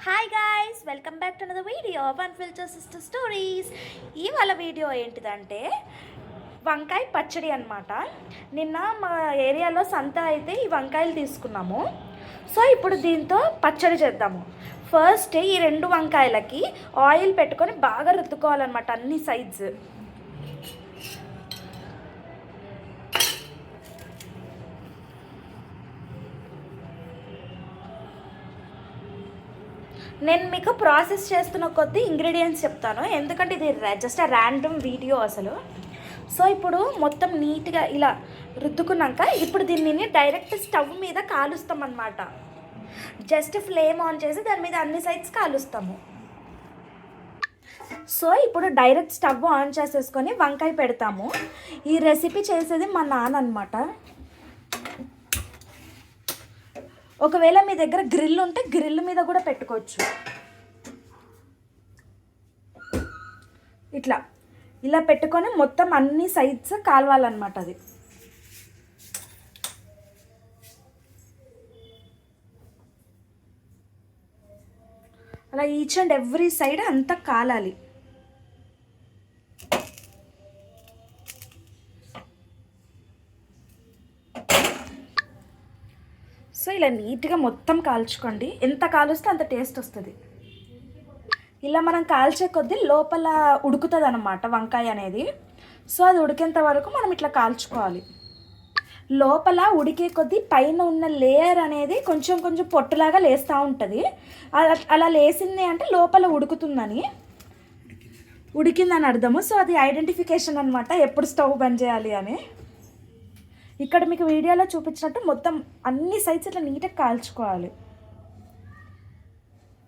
Hi guys, welcome back to another video of unfiltered sister stories. ఇవాళ video ఏంటిదంటే వంకాయ పచ్చడి అనమాట. నిన్న మా ఏరియాలో సంత అయితే ఈ వంకాయలు తీసుకున్నాము. సో ఇప్పుడు దీంతో పచ్చడి చేద్దాము. ఫస్ట్ ఈ 2 వంకాయలకి ఆయిల్ పెట్టుకొని బాగా రుద్దుకోవాలన్నమాట అన్ని సైడ్స్. నేను మీకు ప్రాసెస్ చేస్తున్న కొద్దీ ఇంగ్రీడియంట్స్ చెప్తాను, ఎందుకంటే ఇది జస్ట్ ర్యాండమ్ వీడియో అసలు. సో ఇప్పుడు మొత్తం నీట్గా ఇలా రుద్దుకున్నాక ఇప్పుడు దీన్ని డైరెక్ట్ స్టవ్ మీద కాలుస్తాం అన్నమాట. జస్ట్ ఫ్లేమ్ ఆన్ చేసి దాని మీద అన్ని సైడ్స్ కాలుస్తాము. సో ఇప్పుడు డైరెక్ట్ స్టవ్ ఆన్ చేసేసుకొని వంకాయ పెడతాము. ఈ రెసిపీ చేసేది మా నాన్న అనమాట. ఒకవేళ మీ దగ్గర గ్రిల్ ఉంటే గ్రిల్ మీద కూడా పెట్టుకోవచ్చు. ఇలా పెట్టుకొని మొత్తం అన్ని సైడ్స్ కాలవాలన్నమాట. అది అలా ఈచ్ అండ్ ఎవ్రీ సైడ్ అంతా కాలాలి. సో ఇలా నీట్గా మొత్తం కాల్చుకోండి. ఎంత కాలుస్తే అంత టేస్ట్ వస్తుంది. ఇలా మనం కాల్చే కొద్దీ లోపల ఉడుకుతుంది అన్నమాట వంకాయ అనేది. సో అది ఉడికేంత వరకు మనం ఇట్లా కాల్చుకోవాలి. లోపల ఉడికే కొద్దీ పైన ఉన్న లేయర్ అనేది కొంచెం కొంచెం పొట్టులాగా లేస్తూ ఉంటుంది. అలా లేసింది అంటే లోపల ఉడికిందని అర్థము. సో అది ఐడెంటిఫికేషన్ అనమాట, ఎప్పుడు స్టవ్ బంద్ చేయాలి అని. ఇక్కడ మీకు వీడియోలో చూపించినట్టు మొత్తం అన్ని సైడ్స్ ఇట్లా నీట్గా కాల్చుకోవాలి.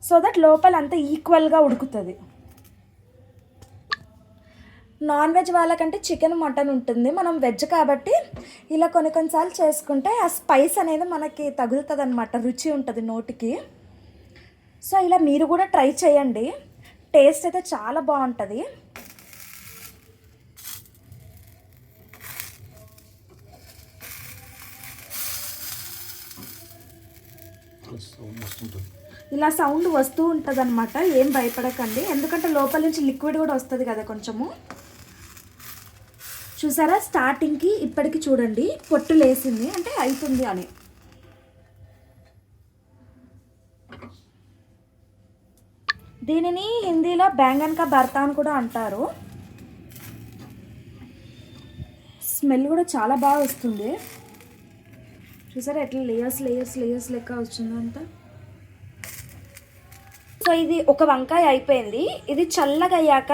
సో దట్ లోపల అంతా ఈక్వల్గా ఉడుకుతుంది. నాన్ వెజ్ వాళ్ళకంటే చికెన్ మటన్ ఉంటుంది, మనం వెజ్ కాబట్టి ఇలా కొన్నిసార్లు చేసుకుంటే ఆ స్పైస్ అనేది మనకి తగులుతుంది అనమాట, రుచి ఉంటుంది నోటికి. సో ఇలా మీరు కూడా ట్రై చేయండి, టేస్ట్ అయితే చాలా బాగుంటుంది. ఇలా సౌండ్ వస్తూ ఉంటుంది అనమాట. ఏం భయపడకండి, ఎందుకంటే లోపల నుంచి లిక్విడ్ కూడా వస్తుంది కదా కొంచెము. చూసారా, స్టార్టింగ్కి ఇప్పటికి చూడండి పొట్టు లేసింది అంటే అవుతుంది అని. దీనిని హిందీలో బ్యాంగన్ కా భర్తా అని కూడా అంటారు. స్మెల్ కూడా చాలా బాగా వస్తుంది. చూసారా ఎట్లా లేయర్స్ లేయర్స్ లేయర్స్ లెక్క వచ్చిందంతా. సో ఇది ఒక వంకాయ అయిపోయింది. ఇది చల్లగా అయ్యాక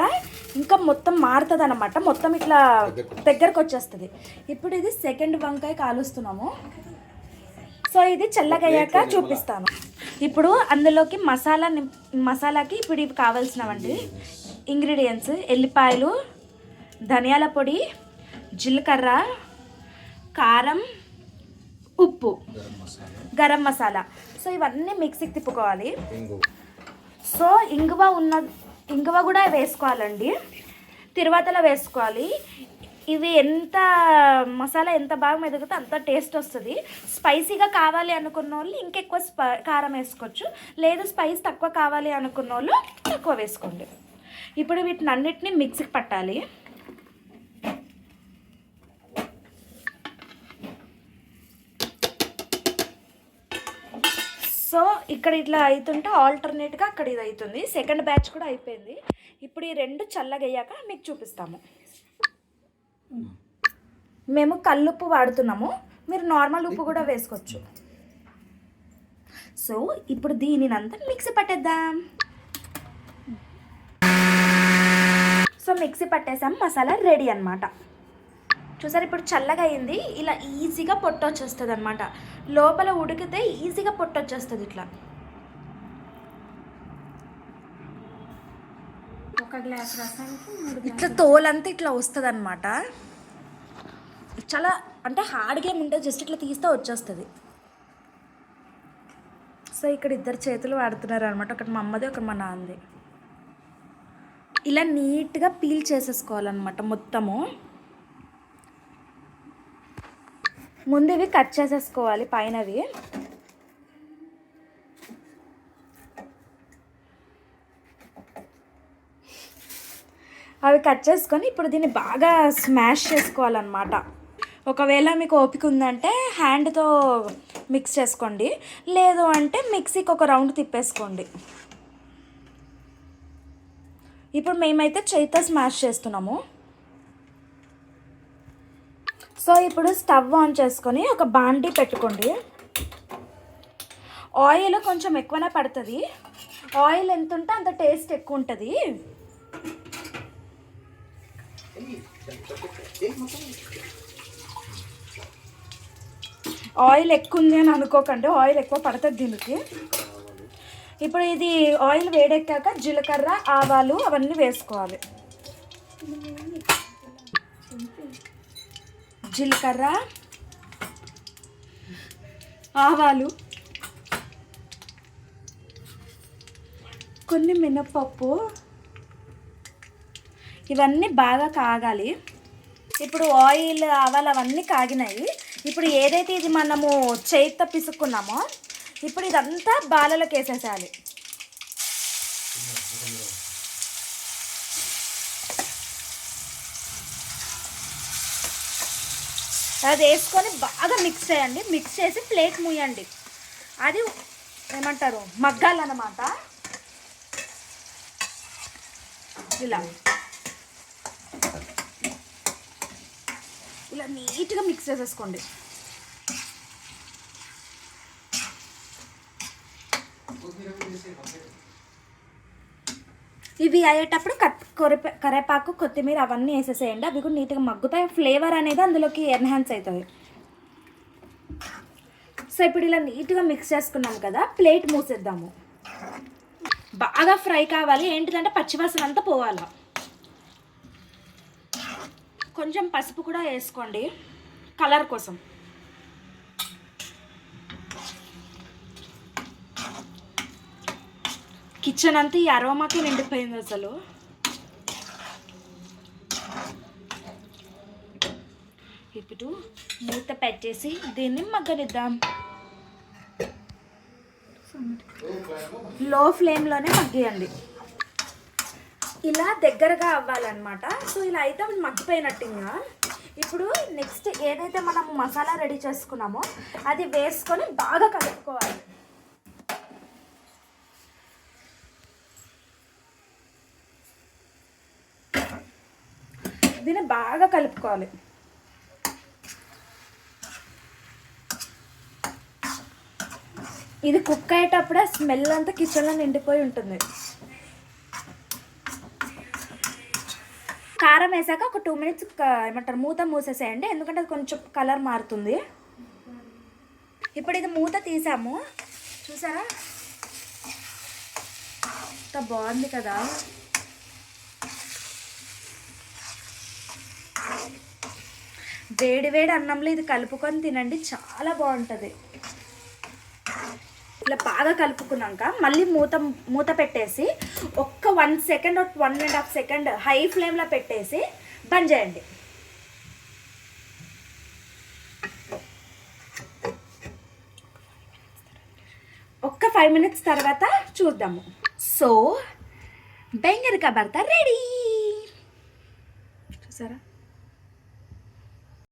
ఇంకా మొత్తం మారుతుంది అనమాట, మొత్తం ఇట్లా దగ్గరకు వచ్చేస్తుంది. ఇప్పుడు ఇది సెకండ్ వంకాయ కాలుస్తున్నాము. సో ఇది చల్లగా అయ్యాక చూపిస్తాను. ఇప్పుడు అందులోకి మసాలాకి ఇప్పుడు ఇవి కావాల్సినవండి ఇంగ్రీడియంట్స్: ఎల్లిపాయలు, ధనియాల పొడి, జీలకర్ర, కారం, ఉప్పు, గరం మసాలా. సో ఇవన్నీ మిక్సీకి తిప్పుకోవాలి. సో ఇంగువ కూడా వేసుకోవాలండి, తిరువాతలో వేసుకోవాలి. ఇవి మసాలా ఎంత బాగా మెదుగుతే అంత టేస్ట్ వస్తుంది. స్పైసీగా కావాలి అనుకున్న వాళ్ళు ఇంకెక్కువ కారం వేసుకోవచ్చు, లేదు స్పైస్ తక్కువ కావాలి అనుకున్న వాళ్ళు తక్కువ వేసుకోండి. ఇప్పుడు వీటిని అన్నిటినీ మిక్సీకి పట్టాలి. సో ఇక్కడ ఇట్లా అవుతుంటే ఆల్టర్నేట్గా అక్కడ ఇది అవుతుంది. సెకండ్ బ్యాచ్ కూడా అయిపోయింది. ఇప్పుడు ఈ 2 చల్లగయ్యాక మీకు చూపిస్తాము. మేము కల్లుప్పు వాడుతున్నాము, మీరు నార్మల్ ఉప్పు కూడా వేసుకోవచ్చు. సో ఇప్పుడు దీనినంతా మిక్సీ పట్టేద్దాం. సో మిక్సీ పట్టేసాం, మసాలా రెడీ అనమాట. చూసారు, ఇప్పుడు చల్లగా అయింది. ఇలా ఈజీగా పొట్టు వచ్చేస్తుంది అనమాట. లోపల ఉడికితే ఈజీగా పొట్టు వచ్చేస్తుంది. ఒక గ్లాస్ రసానికి ఇట్లా తోలంతా ఇట్లా వస్తుంది అనమాట. చాలా అంటే హార్డ్గా ఏమి ఉంటుంది, జస్ట్ ఇట్లా తీస్తే వచ్చేస్తుంది. సో ఇక్కడ 2 చేతులు వాడుతున్నారు అనమాట, ఒకటి మా అమ్మది ఒకటి మా నాన్నది. ఇలా నీట్గా పీల్ చేసేసుకోవాలన్నమాట మొత్తము. ముందు ఇవి కట్ చేసేసుకోవాలి పైనవి. అవి కట్ చేసుకొని ఇప్పుడు దీన్ని బాగా స్మాష్ చేసుకోవాలన్నమాట. ఒకవేళ మీకు ఓపిక ఉందంటే హ్యాండ్తో మిక్స్ చేసుకోండి, లేదు అంటే మిక్సీకి ఒక రౌండ్ తిప్పేసుకోండి. ఇప్పుడు మేమైతే చేయితో స్మాష్ చేస్తున్నాము. సో ఇప్పుడు స్టవ్ ఆన్ చేసుకొని ఒక బాండీ పెట్టుకోండి. ఆయిల్ కొంచెం ఎక్కువనే పడుతుంది. ఆయిల్ ఎంత ఉంటే అంత టేస్ట్ ఎక్కువ ఉంటుంది. ఆయిల్ ఎక్కువ ఉంది అని అనుకోకండి, ఆయిల్ ఎక్కువ పడుతుంది దీనికి. ఇప్పుడు ఇది ఆయిల్ వేడెక్కాక జీలకర్ర, ఆవాలు అవన్నీ వేసుకోవాలి. జీలకర్ర, ఆవాలు, కొన్ని మినపప్పు, ఇవన్నీ బాగా కాగాలి. ఇప్పుడు ఆయిల్, ఆవాలు అవన్నీ కాగినాయి. ఇప్పుడు ఏదైతే ఇది మనము చేతితో పిసుక్కున్నామో ఇప్పుడు ఇదంతా బాలలోకి వేసేసేయాలి. అది వేసుకొని బాగా మిక్స్ చేయండి. మిక్స్ చేసి ప్లేట్ మూయండి. అది ఏమంటారు, మగ్గాలన్నమాట. ఇలా ఇలా నీట్గా మిక్స్ చేసేసుకోండి. ఇవి అయ్యేటప్పుడు కరేపాకు, కొత్తిమీర అవన్నీ వేసేసేయండి. అవి కూడా నీట్గా మగ్గుతాయి. ఫ్లేవర్ అనేది అందులోకి ఎన్హాన్స్ అవుతుంది. సో ఇప్పుడు ఇలా నీట్గా మిక్స్ చేసుకున్నాం కదా, ప్లేట్ మూసేద్దాము. బాగా ఫ్రై కావాలి. ఏంటిదంటే పచ్చివాసన అంతా పోవాలి. కొంచెం పసుపు కూడా వేసుకోండి కలర్ కోసం. కిచెన్ అంతా ఈ అరోమాకి నిండిపోయింది అసలు. ఇప్పుడు మూత పెట్టేసి దీన్ని మగ్గనిద్దాం. లో ఫ్లేమ్లోనే మగ్గియండి. ఇలా దగ్గరగా అవ్వాలన్నమాట. సో ఇలా అయితే మగ్గిపోయినట్టు. ఇంకా ఇప్పుడు నెక్స్ట్ ఏదైతే మనం మసాలా రెడీ చేసుకున్నామో అది వేసుకొని బాగా కలుపుకోవాలి. దీన్ని బాగా కలుపుకోవాలి. ఇది కుక్ అయ్యేటప్పుడే స్మెల్ అంతా కిచెన్లో నిండిపోయి ఉంటుంది. కారం వేసాక ఒక 2 minutes ఏమంటారు మూత మూసేసేయండి, ఎందుకంటే అది కొంచెం కలర్ మారుతుంది. ఇప్పుడు ఇది మూత తీసాము, చూసారా ఎంత బాగుంది కదా. వేడి వేడి అన్నంలో ఇది కలుపుకొని తినండి, చాలా బాగుంటుంది. ఇలా బాగా కలుపుకున్నాక మళ్ళీ మూత పెట్టేసి ఒక్క 1 second 1.5 second హై ఫ్లేమ్లో పెట్టేసి బంద్ చేయండి. ఒక్క 5 minutes తర్వాత చూద్దాము. సో బెంగర్ కా భర్త రెడీ. చూసారా.